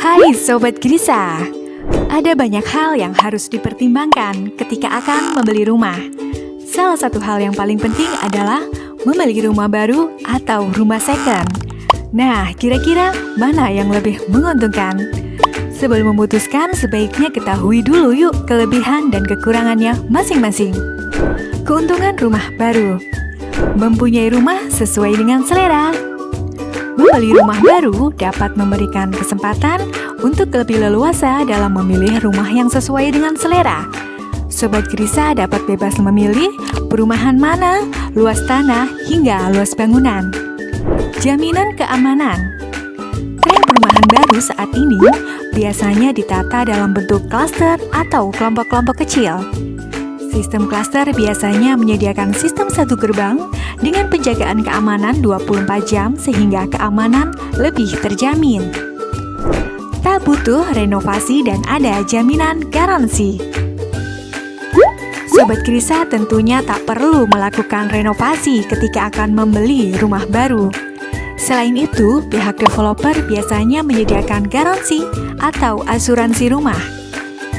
Hai Sobat Grisa, ada banyak hal yang harus dipertimbangkan ketika akan membeli rumah. Salah satu hal yang paling penting adalah membeli rumah baru atau rumah second. Nah, kira-kira mana yang lebih menguntungkan? Sebelum memutuskan, sebaiknya ketahui dulu yuk kelebihan dan kekurangannya masing-masing. Keuntungan rumah baru: mempunyai rumah sesuai dengan selera. Membeli rumah baru dapat memberikan kesempatan untuk lebih leluasa dalam memilih rumah yang sesuai dengan selera. Sobat Grisa dapat bebas memilih perumahan mana, luas tanah, hingga luas bangunan. Jaminan keamanan: tren perumahan baru saat ini biasanya ditata dalam bentuk klaster atau kelompok-kelompok kecil. Sistem klaster biasanya menyediakan sistem satu gerbang dengan penjagaan keamanan 24 jam sehingga keamanan lebih terjamin. Tak butuh renovasi dan ada jaminan garansi. Sobat Grisa tentunya tak perlu melakukan renovasi ketika akan membeli rumah baru. Selain itu, pihak developer biasanya menyediakan garansi atau asuransi rumah.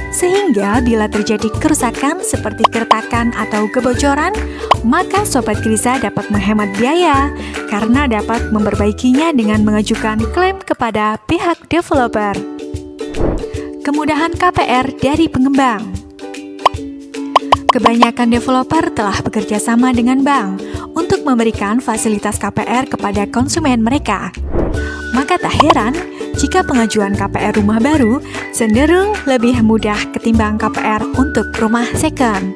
Sehingga bila terjadi kerusakan seperti keretakan atau kebocoran, maka Sobat Grisa dapat menghemat biaya karena dapat memperbaikinya dengan mengajukan klaim kepada pihak developer. Kemudahan KPR dari pengembang: kebanyakan developer telah bekerja sama dengan bank untuk memberikan fasilitas KPR kepada konsumen mereka. Maka tak heran jika pengajuan KPR rumah baru cenderung lebih mudah ketimbang KPR untuk rumah second.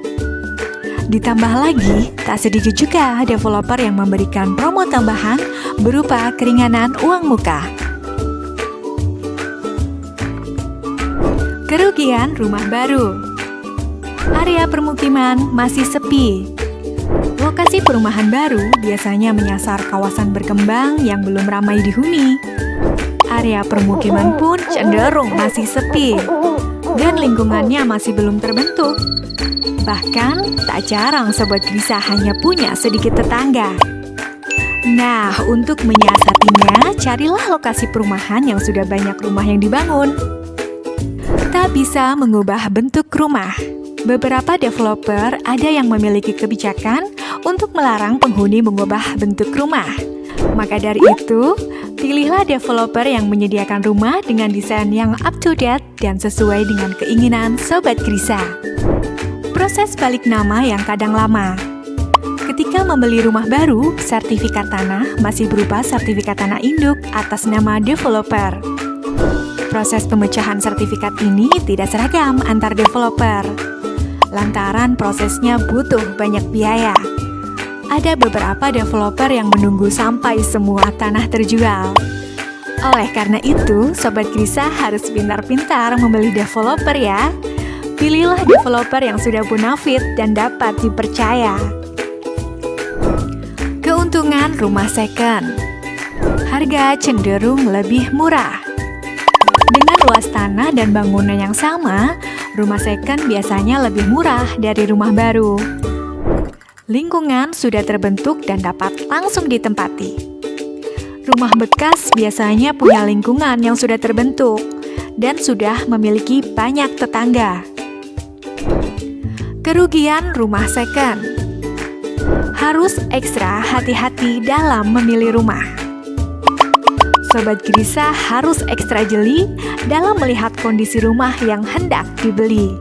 Ditambah lagi, tak sedikit juga developer yang memberikan promo tambahan berupa keringanan uang muka. Kerugian rumah baru: area permukiman masih sepi. Lokasi perumahan baru biasanya menyasar kawasan berkembang yang belum ramai dihuni. Area permukiman pun cenderung masih sepi dan lingkungannya masih belum terbentuk. Bahkan tak jarang Sobat Grisa hanya punya sedikit tetangga. Nah, untuk menyiasatinya, carilah lokasi perumahan yang sudah banyak rumah yang dibangun. Tak bisa mengubah bentuk rumah: beberapa developer ada yang memiliki kebijakan untuk melarang penghuni mengubah bentuk rumah. Maka dari itu, pilihlah developer yang menyediakan rumah dengan desain yang up to date dan sesuai dengan keinginan Sobat Grisa. Proses balik nama yang kadang lama: ketika membeli rumah baru, sertifikat tanah masih berupa sertifikat tanah induk atas nama developer. Proses pemecahan sertifikat ini tidak seragam antar developer, lantaran prosesnya butuh banyak biaya. Ada beberapa developer yang menunggu sampai semua tanah terjual. Oleh karena itu, Sobat Grisa harus pintar-pintar membeli developer ya. Pilihlah developer yang sudah bonafit dan dapat dipercaya. Keuntungan rumah second: harga cenderung lebih murah. Dengan luas tanah dan bangunan yang sama, rumah second biasanya lebih murah dari rumah baru. Lingkungan sudah terbentuk dan dapat langsung ditempati. Rumah bekas biasanya punya lingkungan yang sudah terbentuk dan sudah memiliki banyak tetangga. Kerugian rumah second: harus ekstra hati-hati dalam memilih rumah. Sobat Grisa harus ekstra jeli dalam melihat kondisi rumah yang hendak dibeli.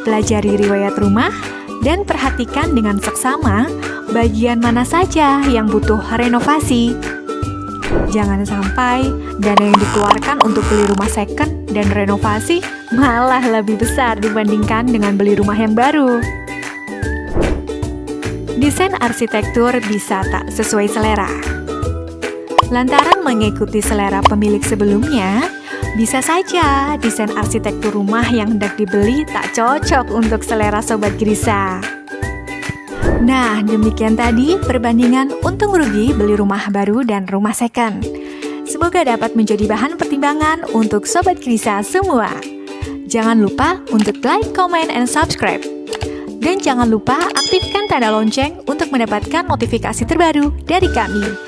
Pelajari riwayat rumah dan perhatikan dengan seksama bagian mana saja yang butuh renovasi. Jangan sampai dana yang dikeluarkan untuk beli rumah second dan renovasi malah lebih besar dibandingkan dengan beli rumah yang baru. Desain arsitektur bisa tak sesuai selera. Lantaran mengikuti selera pemilik sebelumnya, bisa saja desain arsitektur rumah yang hendak dibeli tak cocok untuk selera Sobat Grisa. Nah, demikian tadi perbandingan untung rugi beli rumah baru dan rumah second. Semoga dapat menjadi bahan pertimbangan untuk Sobat Grisa semua. Jangan lupa untuk like, comment, and subscribe. Dan jangan lupa aktifkan tanda lonceng untuk mendapatkan notifikasi terbaru dari kami.